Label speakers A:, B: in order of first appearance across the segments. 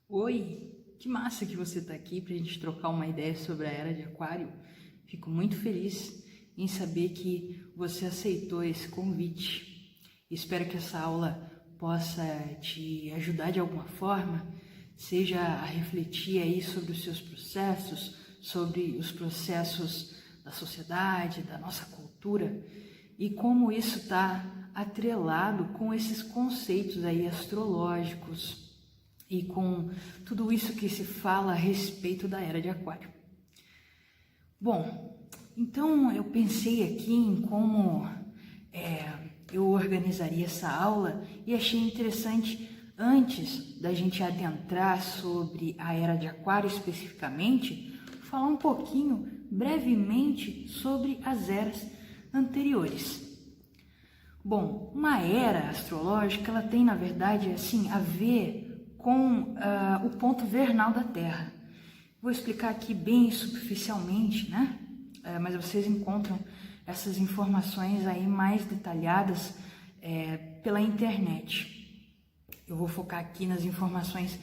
A: Oi, que massa que você está aqui para a gente trocar uma ideia sobre a Era de Aquário. Fico muito feliz em saber que você aceitou esse convite. Espero que essa aula possa te ajudar de alguma forma, seja a refletir aí sobre os seus processos, sobre os processos da sociedade, da nossa cultura e como isso está atrelado com esses conceitos aí astrológicos e com tudo isso que se fala a respeito da Era de Aquário. Bom, então eu pensei aqui em como eu organizaria essa aula e achei interessante, antes da gente adentrar sobre a Era de Aquário especificamente, falar um pouquinho, brevemente, sobre as eras anteriores. Bom, uma era astrológica, ela tem, na verdade, assim, a ver com o ponto vernal da Terra. Vou explicar aqui bem superficialmente, né? Mas vocês encontram essas informações aí mais detalhadas pela internet. Eu vou focar aqui nas informações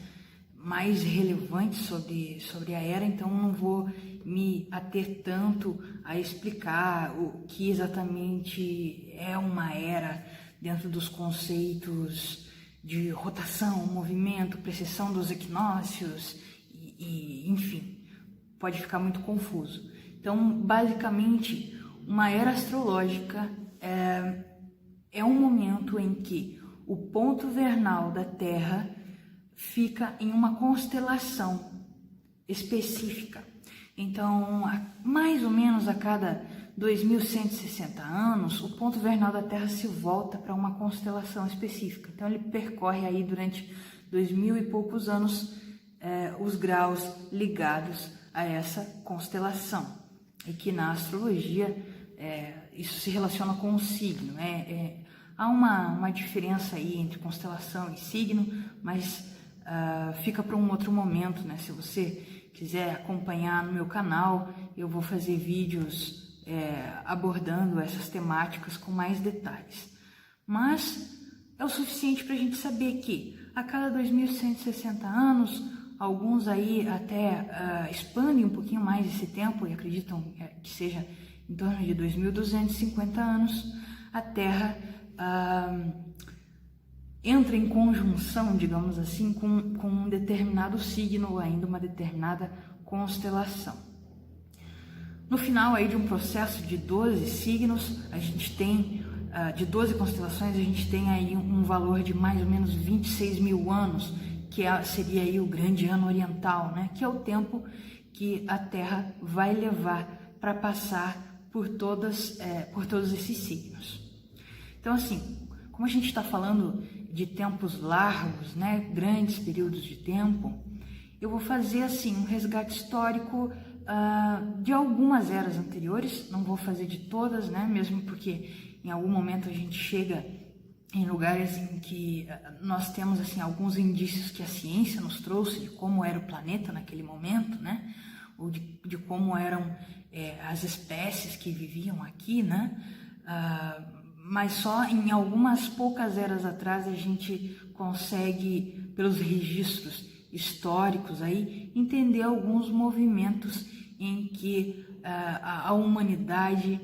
A: mais relevantes sobre a era, então não vou me ater tanto a explicar o que exatamente é uma era dentro dos conceitos de rotação, movimento, precessão dos equinócios e enfim, pode ficar muito confuso. Então, basicamente, uma era astrológica é um momento em que o ponto vernal da Terra fica em uma constelação específica. Então, mais ou menos a cada 2160 anos, o ponto vernal da Terra se volta para uma constelação específica. Então, ele percorre aí durante 2000 e poucos anos os graus ligados a essa constelação. E que na astrologia isso se relaciona com o signo. Há uma diferença aí entre constelação e signo, mas fica para um outro momento, né? Se você quiser acompanhar no meu canal, eu vou fazer vídeos abordando essas temáticas com mais detalhes. Mas é o suficiente para a gente saber que a cada 2160 anos, alguns aí até expandem um pouquinho mais esse tempo e acreditam que seja em torno de 2250 anos, a Terra entra em conjunção, digamos assim, com um determinado signo ou ainda uma determinada constelação. No final aí de um processo de 12 signos, a gente tem, de 12 constelações, a gente tem aí um valor de mais ou menos 26 mil anos, que seria aí o grande ano oriental, né? Que é o tempo que a Terra vai levar para passar por todos esses signos. Então, assim, como a gente está falando de tempos largos, né, grandes períodos de tempo, eu vou fazer assim um resgate histórico de algumas eras anteriores, não vou fazer de todas, né, mesmo porque em algum momento a gente chega em lugares em que nós temos assim alguns indícios que a ciência nos trouxe de como era o planeta naquele momento, né, ou de como eram as espécies que viviam aqui, né, mas só em algumas poucas eras atrás a gente consegue, pelos registros históricos aí, entender alguns movimentos em que a humanidade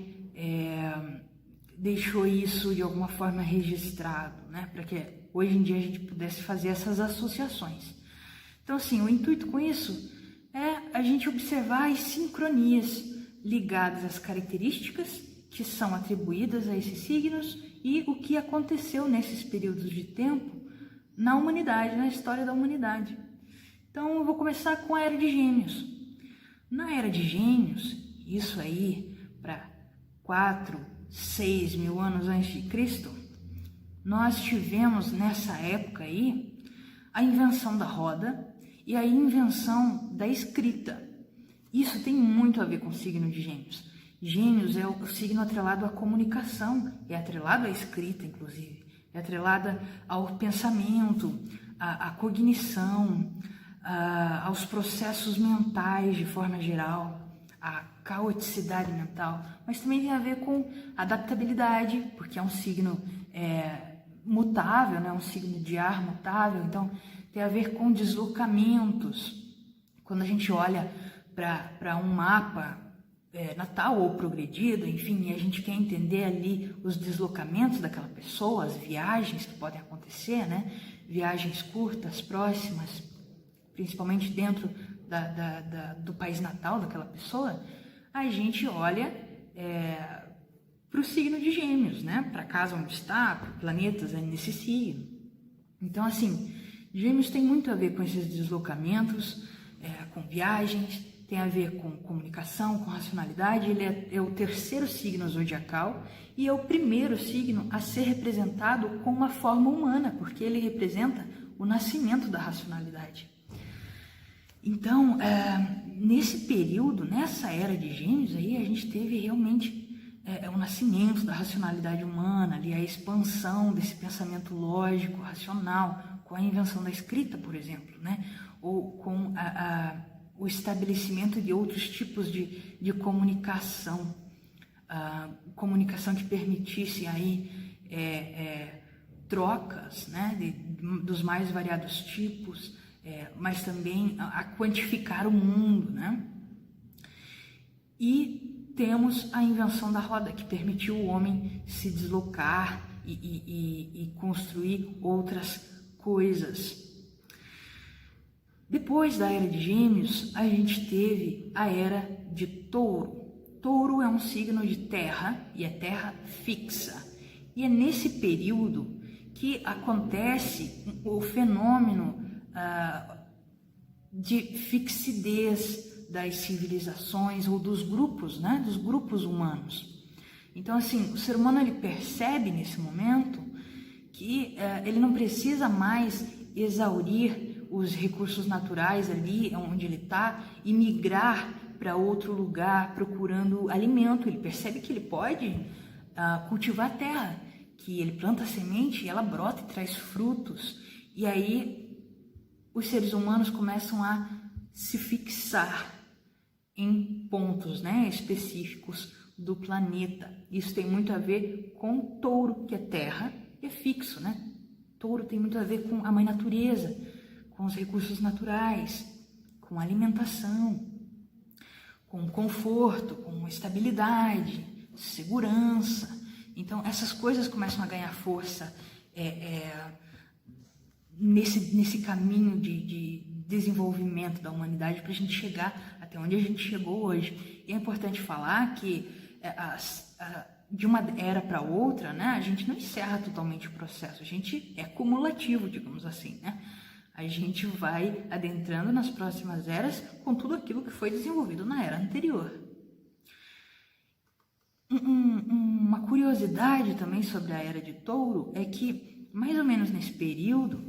A: deixou isso de alguma forma registrado, né? Para que hoje em dia a gente pudesse fazer essas associações. Então, assim, o intuito com isso é a gente observar as sincronias ligadas às características que são atribuídas a esses signos e o que aconteceu nesses períodos de tempo na humanidade, na história da humanidade. Então, eu vou começar com a Era de Gêmeos. Na Era de Gêmeos, isso aí para 4, 6 mil anos antes de Cristo, nós tivemos nessa época aí a invenção da roda e a invenção da escrita. Isso tem muito a ver com o signo de Gêmeos. Gêmeos é o signo atrelado à comunicação, é atrelado à escrita, inclusive, é atrelada ao pensamento, à cognição, aos processos mentais de forma geral, à caoticidade mental, mas também tem a ver com adaptabilidade, porque é um signo mutável, né? Um signo de ar mutável, então tem a ver com deslocamentos. Quando a gente olha para um mapa natal ou progredido, enfim, e a gente quer entender ali os deslocamentos daquela pessoa, as viagens que podem acontecer, né? Viagens curtas, próximas, principalmente dentro do país natal daquela pessoa, a gente olha para o signo de Gêmeos, né? Para a casa onde está, para planetas nesse signo. Então, assim, Gêmeos tem muito a ver com esses deslocamentos, com viagens, tem a ver com comunicação, com racionalidade. Ele é o terceiro signo zodiacal e é o primeiro signo a ser representado com uma forma humana, porque ele representa o nascimento da racionalidade. Então, nesse período, nessa era de Gêmeos, aí a gente teve realmente o nascimento da racionalidade humana, ali, a expansão desse pensamento lógico, racional, com a invenção da escrita, por exemplo, né? Ou com o estabelecimento de outros tipos de comunicação, comunicação que permitisse aí trocas, né, dos mais variados tipos, mas também a quantificar o mundo, né? E temos a invenção da roda, que permitiu o homem se deslocar e construir outras coisas. Depois da Era de Gêmeos, a gente teve a Era de Touro. Touro é um signo de terra e é terra fixa. E é nesse período que acontece o fenômeno de fixidez das civilizações ou dos grupos, né? Dos grupos humanos. Então, assim, o ser humano ele percebe nesse momento que ele não precisa mais exaurir os recursos naturais ali onde ele está e migrar para outro lugar procurando alimento. Ele percebe que ele pode cultivar a terra, que ele planta a semente e ela brota e traz frutos. E aí os seres humanos começam a se fixar em pontos, né, específicos do planeta. Isso tem muito a ver com Touro, que é terra e é fixo, né? Touro tem muito a ver com a mãe natureza, com os recursos naturais, com alimentação, com conforto, com estabilidade, segurança. Então, essas coisas começam a ganhar força nesse caminho de desenvolvimento da humanidade para a gente chegar até onde a gente chegou hoje. E é importante falar que de uma era para outra, né, a gente não encerra totalmente o processo, a gente é cumulativo, digamos assim, né? A gente vai adentrando nas próximas eras com tudo aquilo que foi desenvolvido na era anterior. Uma curiosidade também sobre a Era de Touro é que, mais ou menos nesse período,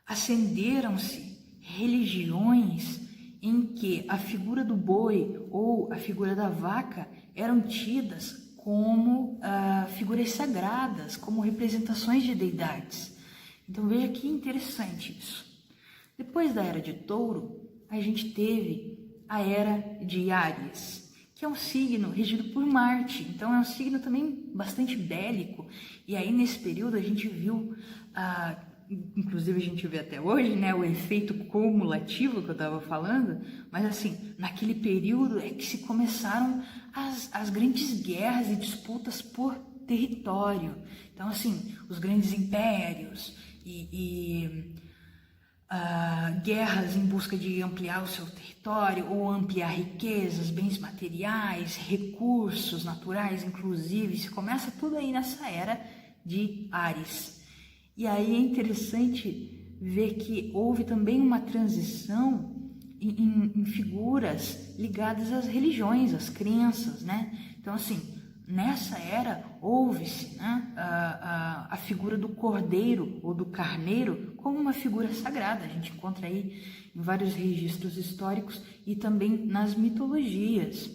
A: acenderam-se religiões em que a figura do boi ou a figura da vaca eram tidas como figuras sagradas, como representações de deidades. Então veja que interessante isso. Depois da Era de Touro, a gente teve a Era de Áries, que é um signo regido por Marte, então é um signo também bastante bélico. E aí nesse período a gente viu, inclusive a gente vê até hoje, né, o efeito cumulativo que eu estava falando, mas assim, naquele período é que se começaram as grandes guerras e disputas por território. Então assim, os grandes impérios guerras em busca de ampliar o seu território ou ampliar riquezas, bens materiais, recursos naturais, inclusive. Se começa tudo aí nessa era de Áries. E aí é interessante ver que houve também uma transição em figuras ligadas às religiões, às crenças, né? Então, assim, nessa era houve-se, né, a figura do cordeiro ou do carneiro como uma figura sagrada. A gente encontra aí em vários registros históricos e também nas mitologias.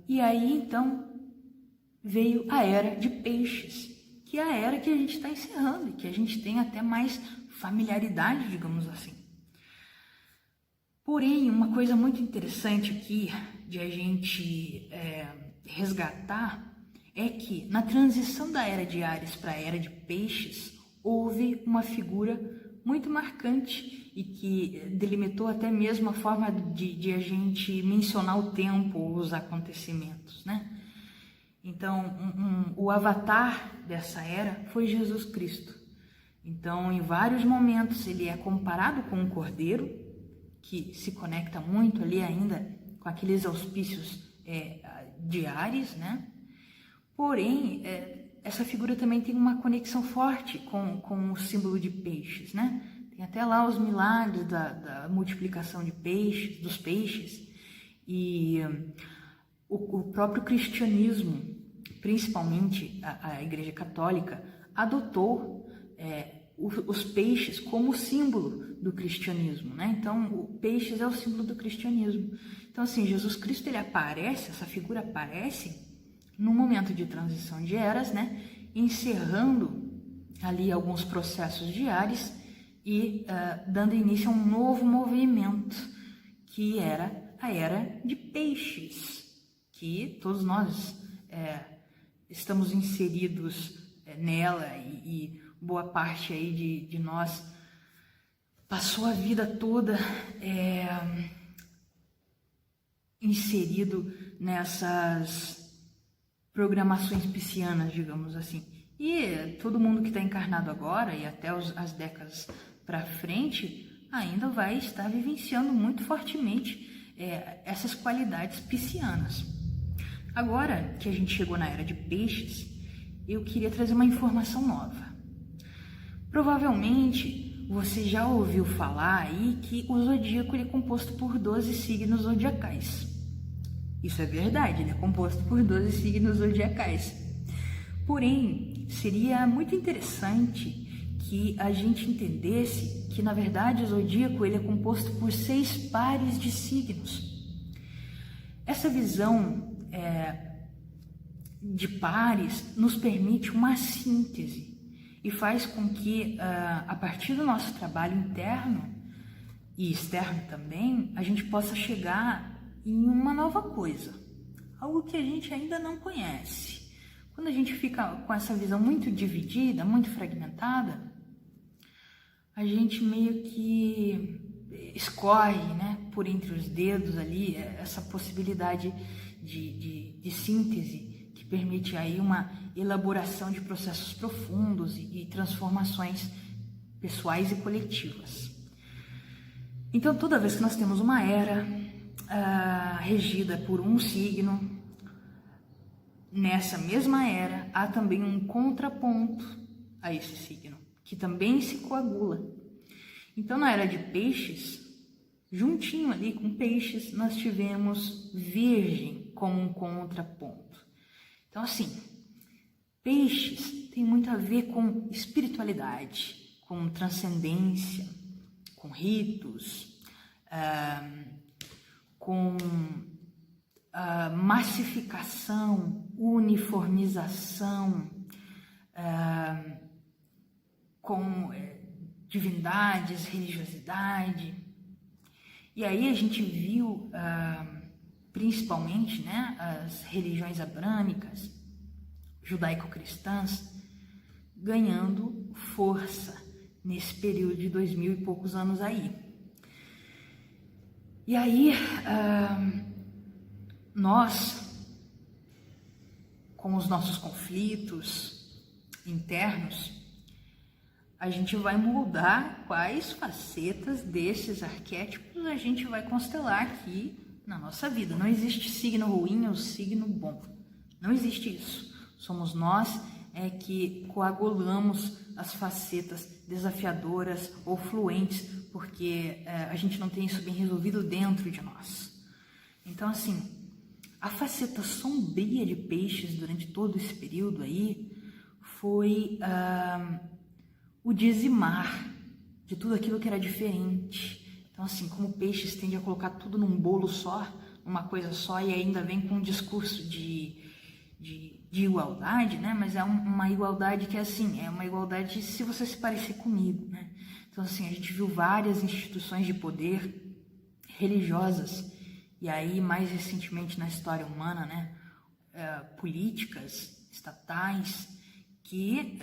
A: E aí, então, veio a Era de Peixes, que é a era que a gente está encerrando e que a gente tem até mais familiaridade, digamos assim. Porém, uma coisa muito interessante aqui de a gente resgatar é que na transição da Era de Áries para a Era de Peixes, houve uma figura muito marcante e que delimitou até mesmo a forma de a gente mencionar o tempo, os acontecimentos, né? Então, o avatar dessa era foi Jesus Cristo. Então, em vários momentos, ele é comparado com um cordeiro, que se conecta muito ali ainda com aqueles auspícios de Ares, né? Porém, essa figura também tem uma conexão forte com o símbolo de peixes, né? Tem até lá os milagres da multiplicação de peixes, dos peixes, e o próprio cristianismo, principalmente a Igreja Católica, adotou os peixes como símbolo do cristianismo, né? Então, o peixes é o símbolo do cristianismo. Então, assim, Jesus Cristo, ele aparece, essa figura aparece no momento de transição de eras, né? Encerrando ali alguns processos de Ares e dando início a um novo movimento, que era a Era de Peixes, que todos nós estamos inseridos nela e boa parte aí de nós passou a vida toda inserido nessas programações piscianas, digamos assim. E todo mundo que está encarnado agora e até as décadas para frente ainda vai estar vivenciando muito fortemente essas qualidades piscianas. Agora que a gente chegou na Era de Peixes, eu queria trazer uma informação nova. Provavelmente você já ouviu falar aí que o zodíaco ele é composto por 12 signos zodiacais. Isso é verdade, ele é composto por 12 signos zodiacais. Porém, seria muito interessante que a gente entendesse que, na verdade, o zodíaco ele é composto por 6 pares de signos. Essa visão de pares nos permite uma síntese e faz com que, a partir do nosso trabalho interno e externo também, a gente possa chegar em uma nova coisa, algo que a gente ainda não conhece. Quando a gente fica com essa visão muito dividida, muito fragmentada, a gente meio que escorre, né, por entre os dedos ali essa possibilidade de síntese que permite aí uma elaboração de processos profundos e transformações pessoais e coletivas. Então, toda vez que nós temos uma era regida por um signo, nessa mesma era há também um contraponto a esse signo, que também se coagula. Então, na Era de Peixes, juntinho ali com Peixes, nós tivemos Virgem como um contraponto. Então, assim, Peixes tem muito a ver com espiritualidade, com transcendência, com ritos, com massificação, uniformização, com divindades, religiosidade. E aí a gente viu, principalmente, né, as religiões abrâmicas, judaico-cristãs, ganhando força nesse período de 2000 e poucos anos aí. E aí, nós, com os nossos conflitos internos, a gente vai moldar quais facetas desses arquétipos a gente vai constelar aqui na nossa vida. Não existe signo ruim ou signo bom. Não existe isso. Somos nós que coagulamos as facetas desafiadoras ou fluentes, porque a gente não tem isso bem resolvido dentro de nós. Então, assim, a faceta sombria de Peixes durante todo esse período aí foi o dizimar de tudo aquilo que era diferente. Então, assim, como Peixes tende a colocar tudo num bolo só, uma coisa só, e ainda vem com um discurso de igualdade, né? Mas é uma igualdade que, assim, é uma igualdade se você se parecer comigo, né? Então, assim, a gente viu várias instituições de poder religiosas, e aí, mais recentemente na história humana, né? Políticas, estatais, que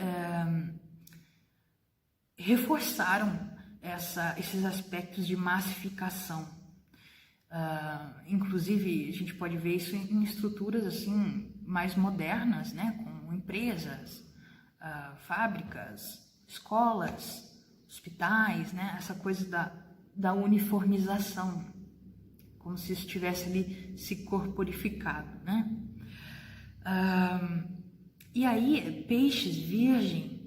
A: reforçaram esses aspectos de massificação. Inclusive, a gente pode ver isso em estruturas assim mais modernas, né, como empresas, fábricas, escolas, hospitais, né, essa coisa da uniformização, como se isso tivesse ali se corporificado, né? E aí, peixes virgem,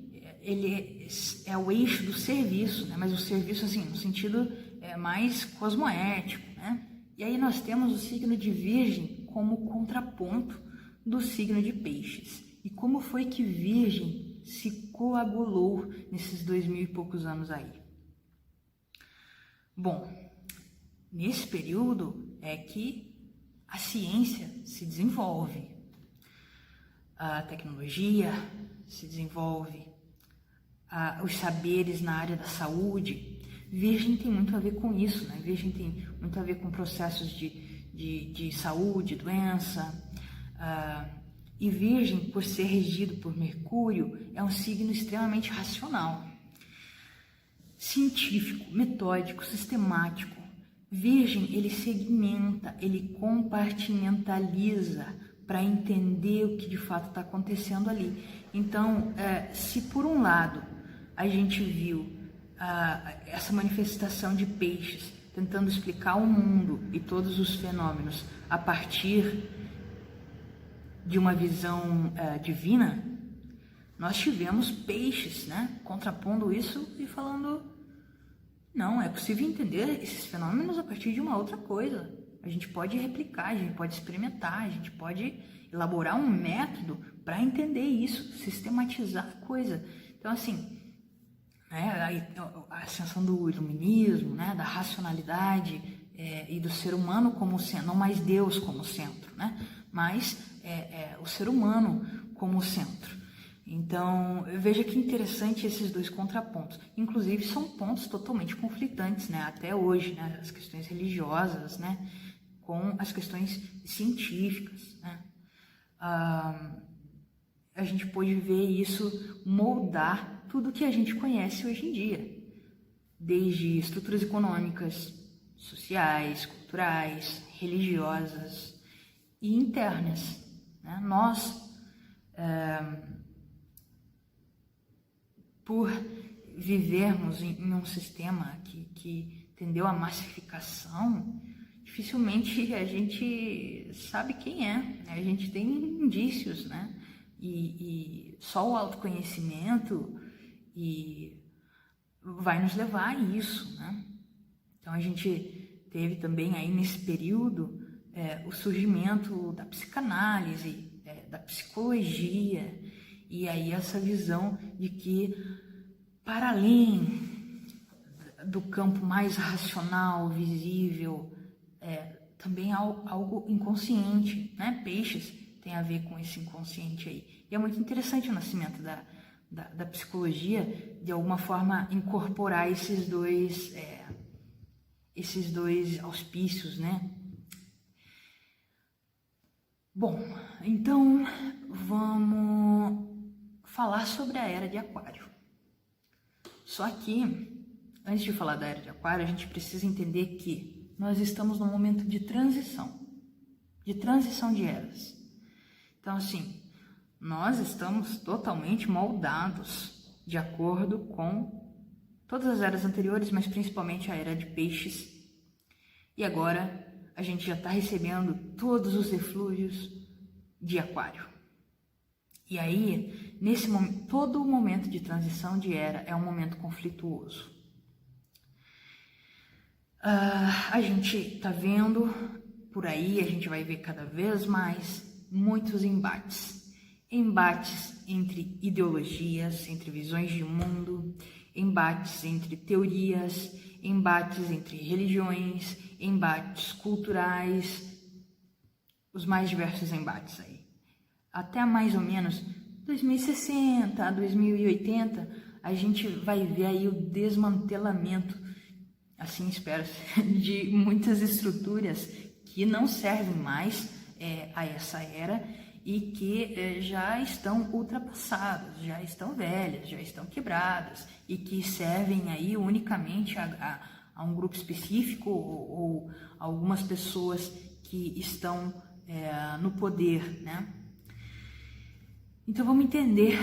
A: ele é o eixo do serviço, né? Mas o serviço, assim, no sentido mais cosmoético, né? E aí nós temos o signo de Virgem como contraponto do signo de Peixes. E como foi que Virgem se coagulou nesses 2000 e poucos anos aí? Bom, nesse período é que a ciência se desenvolve, a tecnologia se desenvolve, os saberes na área da saúde. Virgem tem muito a ver com isso, né? Virgem tem muito a ver com processos de saúde, doença. E Virgem, por ser regido por Mercúrio, é um signo extremamente racional, científico, metódico, sistemático. Virgem, ele segmenta, ele compartimentaliza para entender o que de fato está acontecendo ali. Então, se por um lado a gente viu essa manifestação de Peixes tentando explicar o mundo e todos os fenômenos a partir de uma visão divina, nós tivemos Peixes, né, contrapondo isso e falando: não, é possível entender esses fenômenos a partir de uma outra coisa. A gente pode replicar, a gente pode experimentar, a gente pode elaborar um método para entender isso, sistematizar a coisa. Então, assim, a ascensão do iluminismo, né, da racionalidade e do ser humano como centro, não mais Deus como centro, né, mas o ser humano como centro. Então, veja que interessante esses dois contrapontos. Inclusive, são pontos totalmente conflitantes, né, até hoje, né, as questões religiosas, né, com as questões científicas, né. A gente pode ver isso moldar tudo que a gente conhece hoje em dia, desde estruturas econômicas, sociais, culturais, religiosas e internas, né? Nós, por vivermos em um sistema que tendeu à massificação, dificilmente a gente sabe quem é, né? A gente tem indícios, né? E só o autoconhecimento vai nos levar a isso, né? Então a gente teve também aí nesse período o surgimento da psicanálise, da psicologia, e aí essa visão de que para além do campo mais racional, visível, também há algo inconsciente, né? Peixes tem a ver com esse inconsciente aí. E é muito interessante o nascimento da psicologia, de alguma forma incorporar esses dois auspícios, né? Bom, então vamos falar sobre a Era de Aquário. Só que, antes de falar da Era de Aquário, a gente precisa entender que nós estamos num momento de transição de eras. Então, assim, nós estamos totalmente moldados de acordo com todas as eras anteriores, mas principalmente a Era de Peixes. E agora a gente já está recebendo todos os eflúvios de Aquário. E aí, nesse momento, todo o momento de transição de era é um momento conflituoso. A gente está vendo por aí, a gente vai ver cada vez mais muitos embates entre ideologias, entre visões de mundo, embates entre teorias, embates entre religiões, embates culturais, os mais diversos embates aí. Até mais ou menos 2060 a 2080, a gente vai ver aí o desmantelamento, assim espero-se, de muitas estruturas que não servem mais a essa era e que já estão ultrapassadas, já estão velhas, já estão quebradas e que servem aí unicamente a um grupo específico ou algumas pessoas que estão no poder, né? Então vamos entender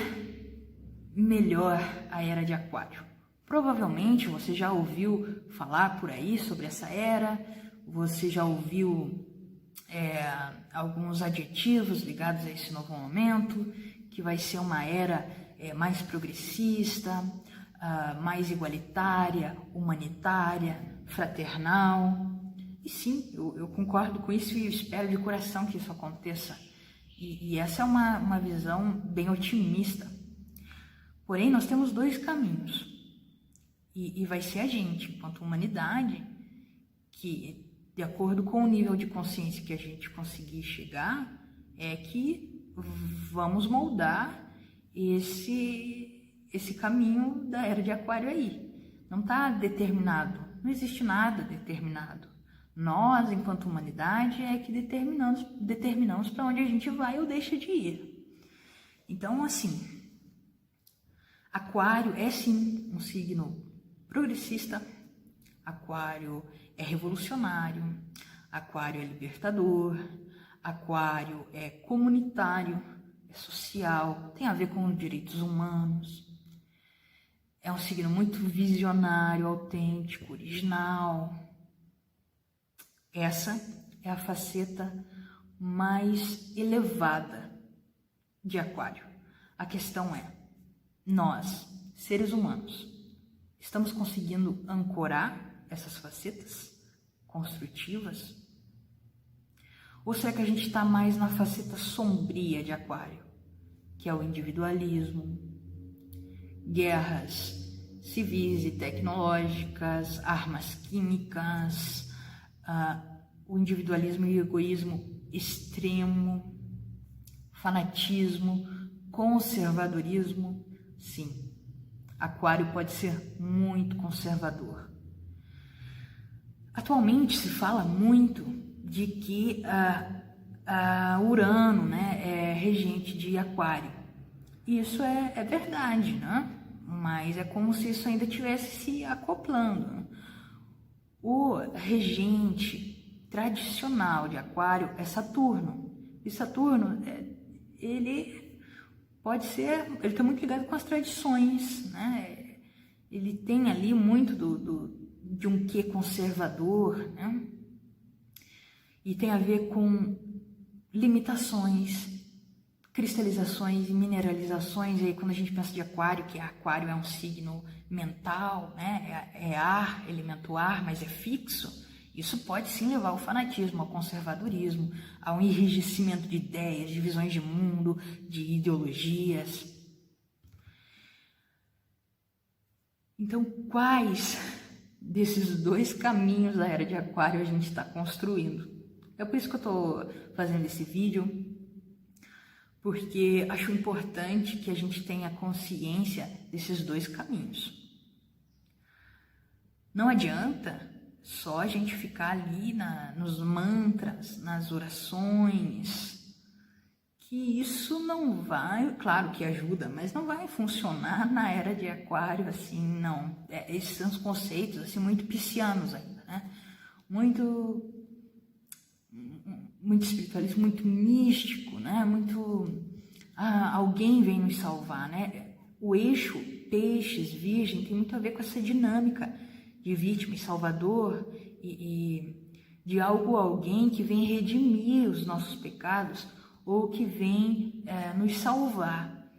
A: melhor a Era de Aquário. Provavelmente você já ouviu falar por aí sobre essa era, você já ouviu alguns adjetivos ligados a esse novo momento, que vai ser uma era mais progressista, mais igualitária, humanitária, fraternal. E sim, eu concordo com isso e eu espero de coração que isso aconteça. E essa é uma visão bem otimista. Porém, nós temos dois caminhos. E vai ser a gente, enquanto humanidade, que, de acordo com o nível de consciência que a gente conseguir chegar, é que vamos moldar esse caminho da Era de Aquário aí. Não está determinado, não existe nada determinado. Nós, enquanto humanidade, é que determinamos para onde a gente vai ou deixa de ir. Então, assim, Aquário é sim um signo progressista, Aquário é revolucionário, Aquário é libertador, Aquário é comunitário, é social, tem a ver com direitos humanos. É um signo muito visionário, autêntico, original. Essa é a faceta mais elevada de Aquário. A questão é, nós, seres humanos, estamos conseguindo ancorar essas facetas construtivas? Ou será que a gente está mais na faceta sombria de Aquário, que é o individualismo, guerras civis e tecnológicas, armas químicas, o individualismo e o egoísmo extremo, fanatismo, conservadorismo? Sim, Aquário pode ser muito conservador. Atualmente se fala muito de que Urano, né, é regente de Aquário. E isso é verdade, né? Mas é como se isso ainda estivesse se acoplando. O regente tradicional de Aquário é Saturno. E Saturno, ele está muito ligado com as tradições, né? Ele tem ali muito de um quê conservador, né? E tem a ver com limitações, cristalizações e mineralizações. E aí, quando a gente pensa de Aquário, que Aquário é um signo mental, né? É ar, elemento ar, mas é fixo. Isso pode sim levar ao fanatismo, ao conservadorismo, ao enrijecimento de ideias, de visões de mundo, de ideologias. Então, quais desses dois caminhos da Era de Aquário a gente está construindo? É por isso que eu estou fazendo esse vídeo, porque acho importante que a gente tenha consciência desses dois caminhos. Não adianta só a gente ficar ali nos mantras, nas orações, que isso não vai, claro que ajuda, mas não vai funcionar na Era de Aquário, assim, não. Esses são os conceitos, assim, muito piscianos ainda, né? Muito espiritualismo, muito místico, né? Alguém vem nos salvar, né? O eixo Peixes, Virgem, tem muito a ver com essa dinâmica de vítima e salvador e de alguém que vem redimir os nossos pecados ou que vem nos salvar.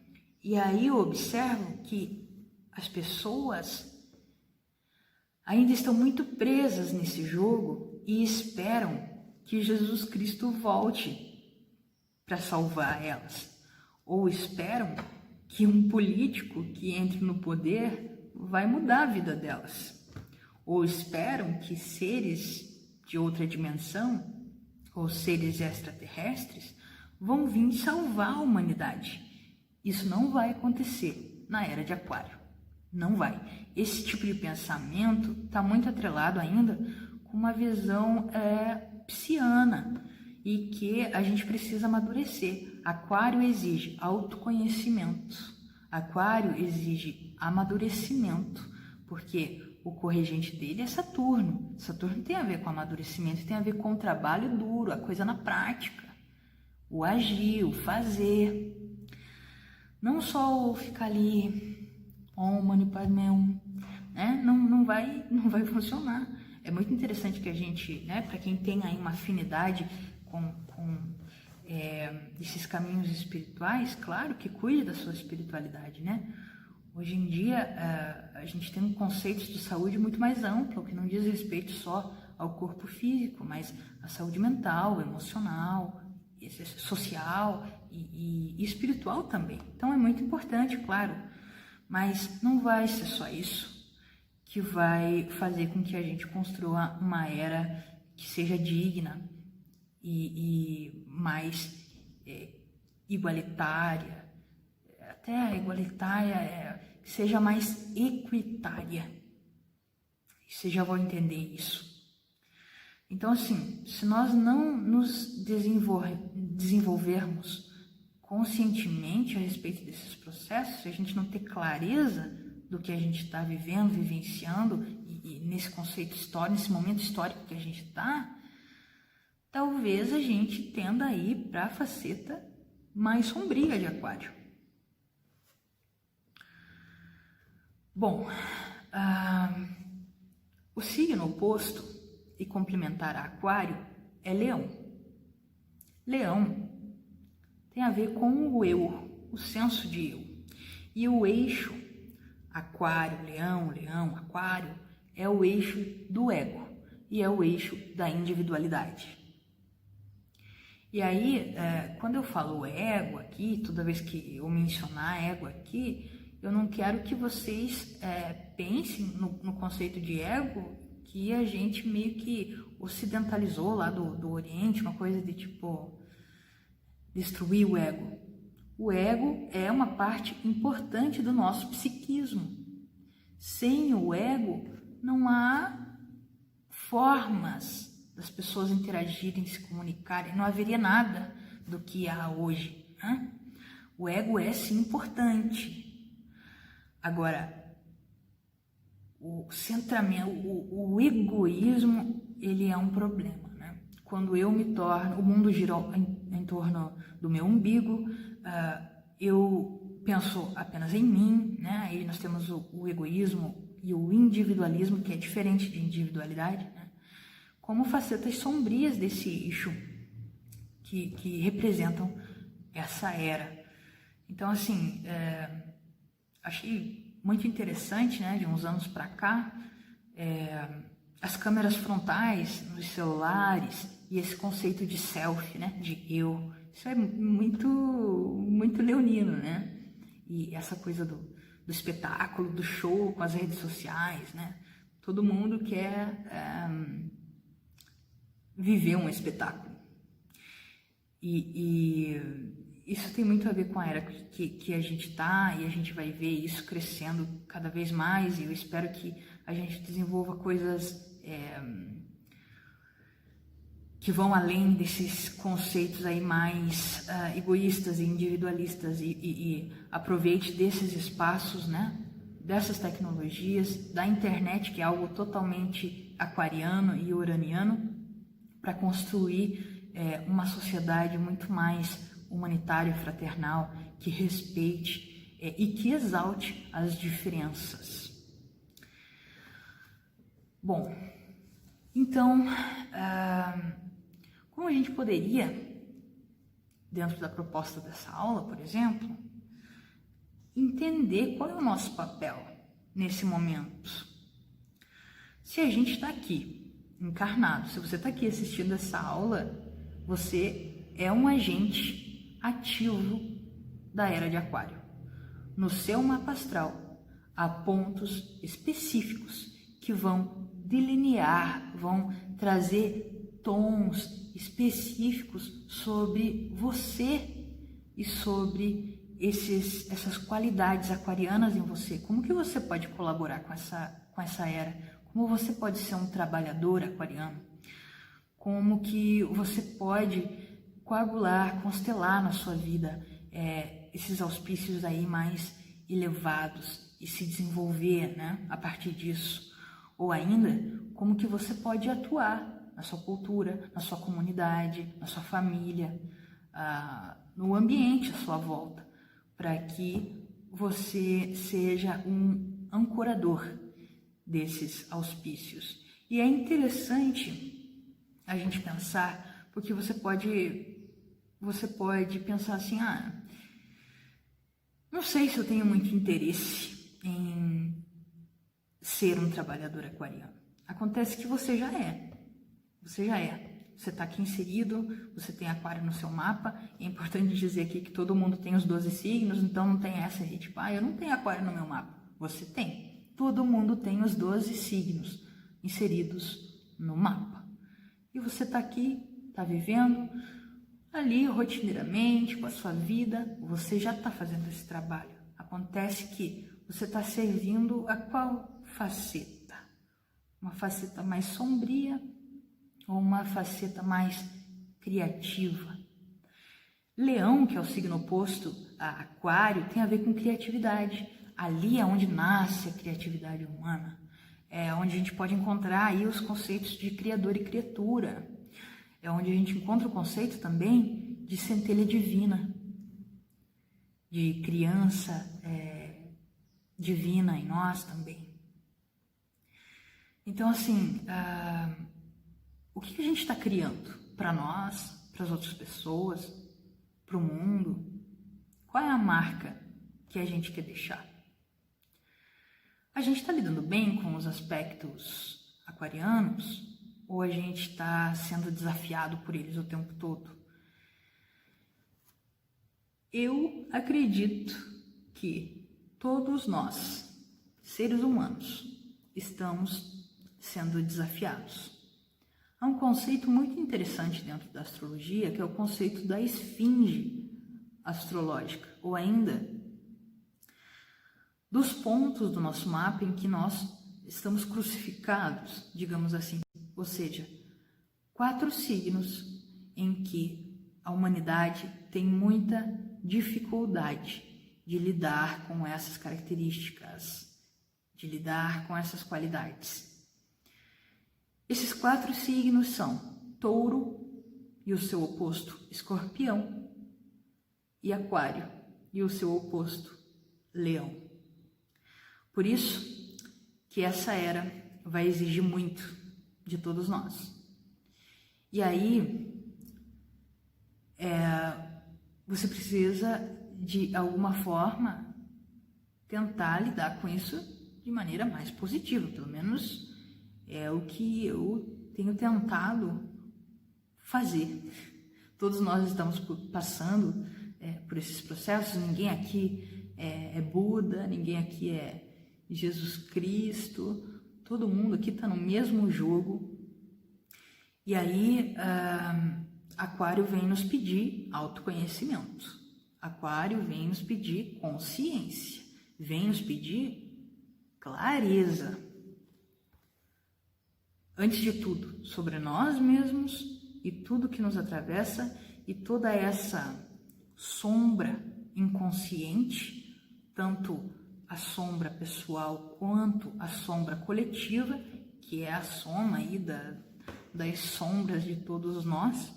A: E aí eu observo que as pessoas ainda estão muito presas nesse jogo e esperam que Jesus Cristo volte para salvar elas. Ou esperam que um político que entre no poder vai mudar a vida delas. Ou esperam que seres de outra dimensão, ou seres extraterrestres, vão vir salvar a humanidade. Isso não vai acontecer na Era de Aquário. Não vai. Esse tipo de pensamento está muito atrelado ainda com uma visão pisciana e que a gente precisa amadurecer. Aquário exige autoconhecimento, Aquário exige amadurecimento, porque o corregente dele é Saturno. Saturno tem a ver com amadurecimento, tem a ver com o trabalho duro, a coisa na prática, o agir, o fazer. Não só o ficar ali, Om Mani Padme Hum, né? Não vai funcionar. É muito interessante que a gente, né, para quem tem aí uma afinidade com esses caminhos espirituais, claro que cuide da sua espiritualidade, né? Hoje em dia, a gente tem um conceito de saúde muito mais amplo, que não diz respeito só ao corpo físico, mas à saúde mental, emocional, social e espiritual também. Então é muito importante, claro, mas não vai ser só isso que vai fazer com que a gente construa uma era que seja digna e mais igualitária, até igualitária, que seja mais equitária. Vocês já vão entender isso. Então, assim, se nós não nos desenvolvermos conscientemente a respeito desses processos, se a gente não ter clareza do que a gente está vivendo, vivenciando, e nesse conceito histórico, nesse momento histórico que a gente está, talvez a gente tenda a ir para a faceta mais sombria de Aquário. Bom, o signo oposto e complementar a Aquário é Leão. Leão tem a ver com o eu, o senso de eu. E o eixo Aquário, Leão, Aquário é o eixo do ego e é o eixo da individualidade. E aí, quando eu falo ego aqui, toda vez que eu mencionar ego aqui, eu não quero que vocês pensem no conceito de ego que a gente meio que ocidentalizou lá do Oriente, uma coisa de tipo destruir o ego. O ego é uma parte importante do nosso psiquismo. Sem o ego, não há formas das pessoas interagirem, se comunicarem, não haveria nada do que há hoje, né? O ego é sim importante. Agora, o centramento, o egoísmo, ele é um problema, né? Quando eu me torno, o mundo gira em torno do meu umbigo, eu penso apenas em mim, né? Aí nós temos o egoísmo e o individualismo, que é diferente de individualidade, né? Como facetas sombrias desse eixo que representam essa era. Então, assim, achei muito interessante, né, de uns anos para cá, as câmeras frontais nos celulares e esse conceito de selfie, né, de eu. Isso é muito leonino, né? E essa coisa do espetáculo, do show com as redes sociais, né? Todo mundo quer viver um espetáculo. E isso tem muito a ver com a era que a gente está, e a gente vai ver isso crescendo cada vez mais, e eu espero que a gente desenvolva coisas que vão além desses conceitos aí mais egoístas e individualistas, e aproveite desses espaços, né, dessas tecnologias, da internet, que é algo totalmente aquariano e uraniano, para construir uma sociedade muito mais humanitária e fraternal, que respeite e que exalte as diferenças. Bom, então, como a gente poderia, dentro da proposta dessa aula, por exemplo, entender qual é o nosso papel nesse momento? Se a gente está aqui, encarnado, se você está aqui assistindo essa aula, você é um agente ativo da era de Aquário. No seu mapa astral, há pontos específicos que vão delinear, vão trazer tons específicos sobre você e sobre essas qualidades aquarianas em você. Como que você pode colaborar com essa era? Como você pode ser um trabalhador aquariano? Como que você pode coagular, constelar na sua vida esses auspícios aí mais elevados e se desenvolver, né, a partir disso. Ou ainda, como que você pode atuar na sua cultura, na sua comunidade, na sua família, no ambiente à sua volta, para que você seja um ancorador desses auspícios. E é interessante a gente pensar, porque você pode pensar assim, não sei se eu tenho muito interesse em ser um trabalhador aquariano. Acontece que você já é. Você está aqui inserido, você tem aquário no seu mapa. É importante dizer aqui que todo mundo tem os 12 signos, então não tem essa aí, tipo, eu não tenho aquário no meu mapa. Você tem. Todo mundo tem os 12 signos inseridos no mapa. E você está aqui, está vivendo ali rotineiramente, com a sua vida, você já está fazendo esse trabalho. Acontece que você está servindo a qual faceta? Uma faceta mais sombria ou uma faceta mais criativa? Leão, que é o signo oposto a Aquário, tem a ver com criatividade. Ali é onde nasce a criatividade humana. É onde a gente pode encontrar aí os conceitos de criador e criatura. É onde a gente encontra o conceito também de centelha divina, de criança divina em nós também. Então, assim, o que a gente está criando para nós, para as outras pessoas, para o mundo? Qual é a marca que a gente quer deixar? A gente está lidando bem com os aspectos aquarianos ou a gente está sendo desafiado por eles o tempo todo? Eu acredito que todos nós, seres humanos, estamos sendo desafiados. Há um conceito muito interessante dentro da astrologia, que é o conceito da esfinge astrológica, ou ainda dos pontos do nosso mapa em que nós estamos crucificados, digamos assim, ou seja, 4 signos em que a humanidade tem muita dificuldade de lidar com essas características, de lidar com essas qualidades. Esses 4 signos são Touro e o seu oposto Escorpião, e Aquário e o seu oposto Leão. Por isso que essa era vai exigir muito de todos nós. E aí, você precisa, de alguma forma, tentar lidar com isso de maneira mais positiva, pelo menos é o que eu tenho tentado fazer. Todos nós estamos passando por esses processos, ninguém aqui é Buda, ninguém aqui é Jesus Cristo, todo mundo aqui está no mesmo jogo. E aí, Aquário vem nos pedir autoconhecimento, Aquário vem nos pedir consciência, vem nos pedir clareza. Antes de tudo, sobre nós mesmos e tudo que nos atravessa e toda essa sombra inconsciente, tanto a sombra pessoal quanto a sombra coletiva, que é a soma aí das sombras de todos nós,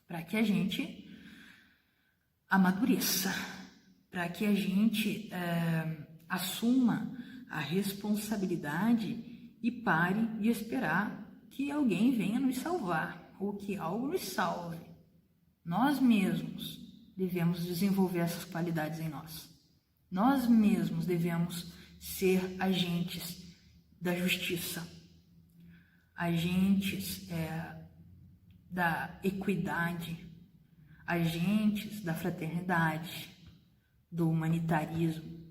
A: para que a gente amadureça, para que a gente assuma a responsabilidade e pare de esperar que alguém venha nos salvar ou que algo nos salve. Nós mesmos devemos desenvolver essas qualidades em nós. Nós mesmos devemos ser agentes da justiça, agentes da equidade, agentes da fraternidade, do humanitarismo.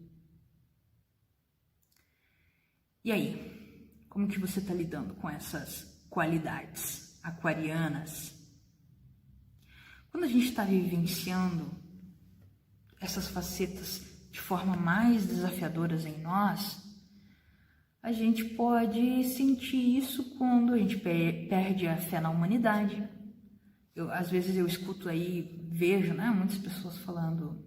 A: E aí, como que você está lidando com essas qualidades aquarianas? Quando a gente está vivenciando essas facetas de forma mais desafiadoras em nós, a gente pode sentir isso quando a gente perde a fé na humanidade, Às vezes eu escuto aí, vejo, né, muitas pessoas falando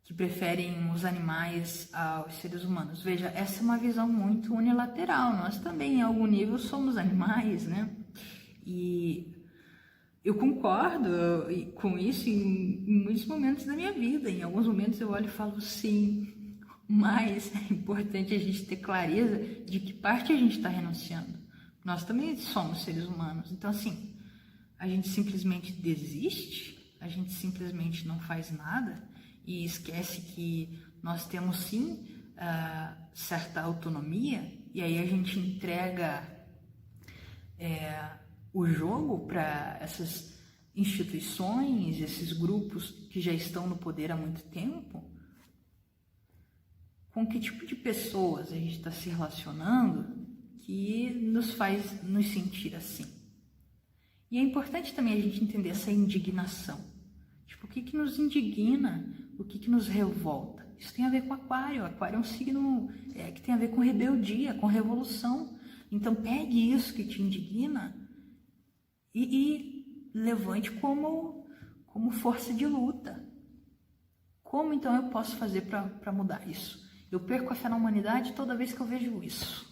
A: que preferem os animais aos seres humanos. Veja, essa é uma visão muito unilateral. Nós também, em algum nível, somos animais, né? E eu concordo com isso em muitos momentos da minha vida. Em alguns momentos eu olho e falo sim, mas é importante a gente ter clareza de que parte a gente está renunciando. Nós também somos seres humanos. Então, assim, a gente simplesmente desiste, a gente simplesmente não faz nada e esquece que nós temos sim certa autonomia, e aí a gente entrega o jogo para essas instituições, esses grupos que já estão no poder há muito tempo. Com que tipo de pessoas a gente está se relacionando que nos faz nos sentir assim? E é importante também a gente entender essa indignação. Tipo, o que nos indigna, o que nos revolta? Isso tem a ver com Aquário. Aquário é um signo que tem a ver com rebeldia, com revolução. Então, pegue isso que te indigna e levante como força de luta. Como então eu posso fazer para mudar isso? Eu perco a fé na humanidade toda vez que eu vejo isso.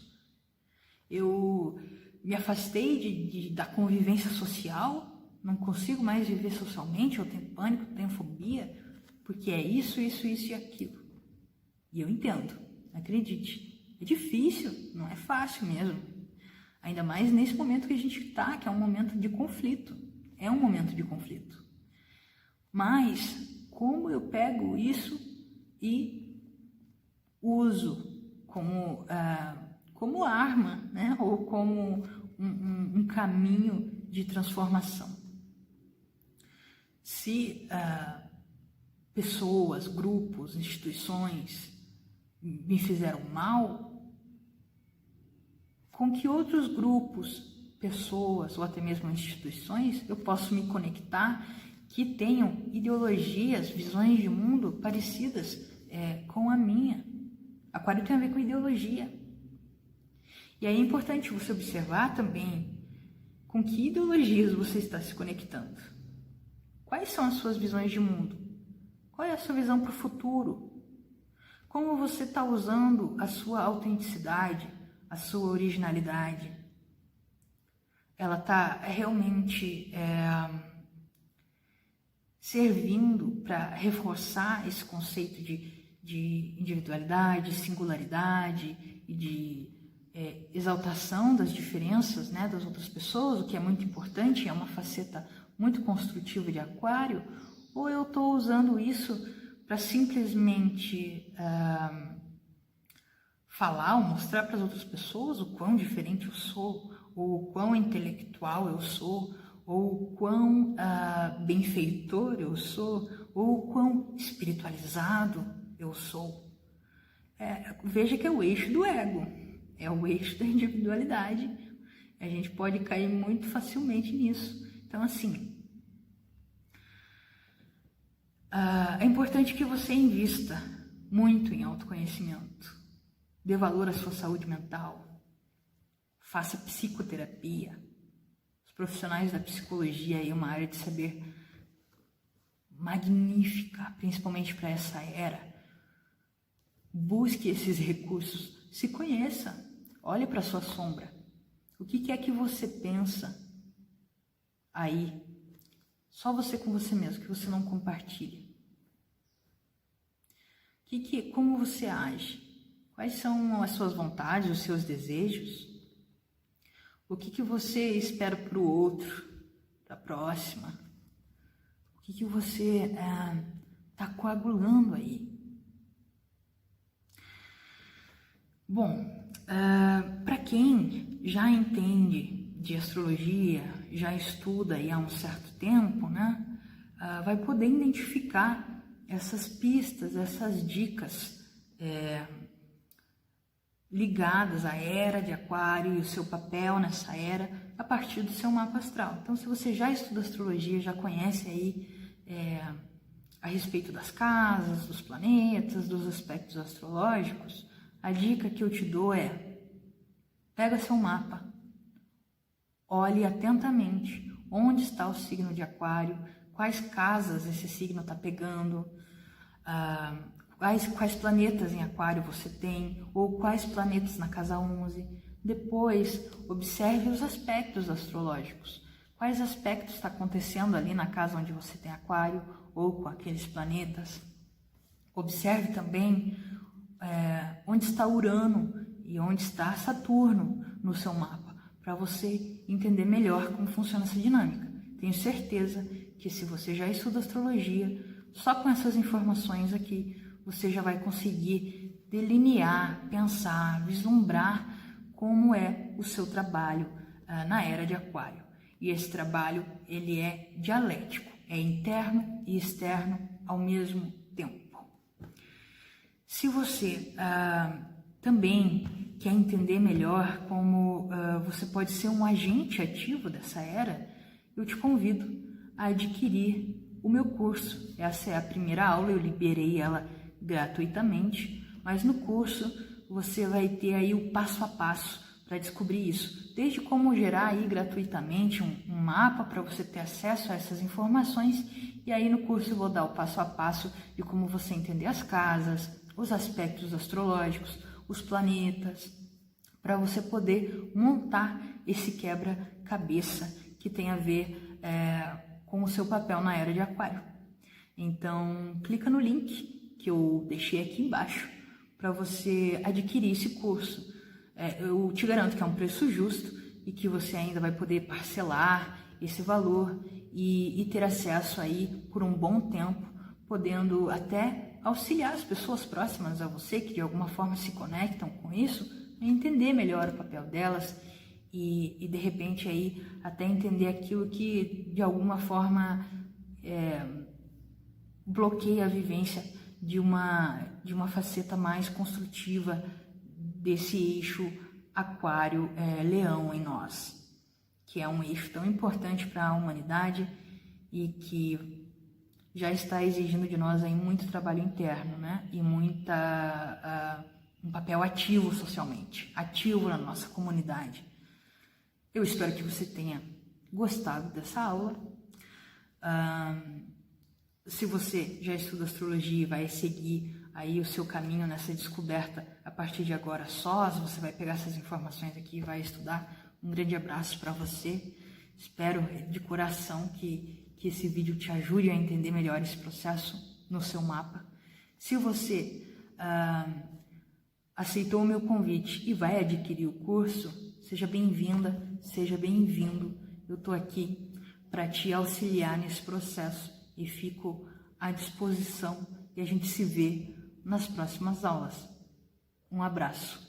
A: Eu me afastei da convivência social, não consigo mais viver socialmente, eu tenho pânico, tenho fobia, porque é isso e aquilo. E eu entendo, acredite. É difícil, não é fácil mesmo. Ainda mais nesse momento que a gente está, que é um momento de conflito. É um momento de conflito. Mas como eu pego isso e uso como arma, né? Ou como um caminho de transformação. Se pessoas, grupos, instituições me fizeram mal, com que outros grupos, pessoas ou até mesmo instituições eu posso me conectar que tenham ideologias, visões de mundo parecidas com a minha. Aquário tem a ver com ideologia. E aí é importante você observar também com que ideologias você está se conectando. Quais são as suas visões de mundo? Qual é a sua visão para o futuro? Como você está usando a sua autenticidade, a sua originalidade? Ela está realmente servindo para reforçar esse conceito de individualidade, singularidade e de exaltação das diferenças, né, das outras pessoas, o que é muito importante, é uma faceta muito construtiva de Aquário? Ou eu estou usando isso para simplesmente falar ou mostrar para as outras pessoas o quão diferente eu sou, ou o quão intelectual eu sou, ou o quão benfeitor eu sou, ou o quão espiritualizado eu sou? Veja que é o eixo do ego, é o eixo da individualidade. A gente pode cair muito facilmente nisso. Então, assim, é importante que você invista muito em autoconhecimento, dê valor à sua saúde mental, faça psicoterapia. Os profissionais da psicologia é uma área de saber magnífica, principalmente para essa era. Busque esses recursos, se conheça, olhe para a sua sombra. O que é que você pensa aí? Só você com você mesmo, que você não compartilha. Como você age? Quais são as suas vontades, os seus desejos? O que você espera para o outro, para a próxima? O que você está coagulando aí? Bom, para quem já entende de astrologia, já estuda aí há um certo tempo, né, vai poder identificar essas pistas, essas dicas ligadas à era de Aquário e o seu papel nessa era a partir do seu mapa astral. Então, se você já estuda astrologia, já conhece aí a respeito das casas, dos planetas, dos aspectos astrológicos, a dica que eu te dou pega seu mapa, olhe atentamente onde está o signo de Aquário, quais casas esse signo está pegando, quais planetas em Aquário você tem, ou quais planetas na casa 11. Depois, observe os aspectos astrológicos. Quais aspectos está acontecendo ali na casa onde você tem Aquário, ou com aqueles planetas. Observe também onde está Urano e onde está Saturno no seu mapa, para você entender melhor como funciona essa dinâmica. Tenho certeza que se você já estuda astrologia, só com essas informações aqui, você já vai conseguir delinear, pensar, vislumbrar como é o seu trabalho na era de Aquário. E esse trabalho, ele é dialético, é interno e externo ao mesmo tempo. Se você também quer entender melhor como você pode ser um agente ativo dessa era, eu te convido a adquirir o meu curso. Essa é a primeira aula, eu liberei ela gratuitamente, mas no curso você vai ter aí o passo a passo para descobrir isso, desde como gerar aí gratuitamente um mapa para você ter acesso a essas informações, e aí no curso eu vou dar o passo a passo de como você entender as casas, os aspectos astrológicos, os planetas, para você poder montar esse quebra-cabeça que tem a ver com o seu papel na era de Aquário. Então, clica no link que eu deixei aqui embaixo para você adquirir esse curso. Eu te garanto que é um preço justo e que você ainda vai poder parcelar esse valor e ter acesso aí por um bom tempo, podendo até auxiliar as pessoas próximas a você, que de alguma forma se conectam com isso, a entender melhor o papel delas e de repente aí até entender aquilo que de alguma forma bloqueia a vivência de uma faceta mais construtiva desse eixo Aquário-Leão em nós, que é um eixo tão importante para a humanidade e que já está exigindo de nós aí muito trabalho interno, né? E um papel ativo socialmente, ativo na nossa comunidade. Eu espero que você tenha gostado dessa aula. Se você já estuda astrologia e vai seguir aí o seu caminho nessa descoberta a partir de agora sós, você vai pegar essas informações aqui e vai estudar. Um grande abraço para você. Espero de coração que esse vídeo te ajude a entender melhor esse processo no seu mapa. Se você aceitou o meu convite e vai adquirir o curso, seja bem-vinda, seja bem-vindo. Eu estou aqui para te auxiliar nesse processo e fico à disposição e a gente se vê nas próximas aulas. Um abraço.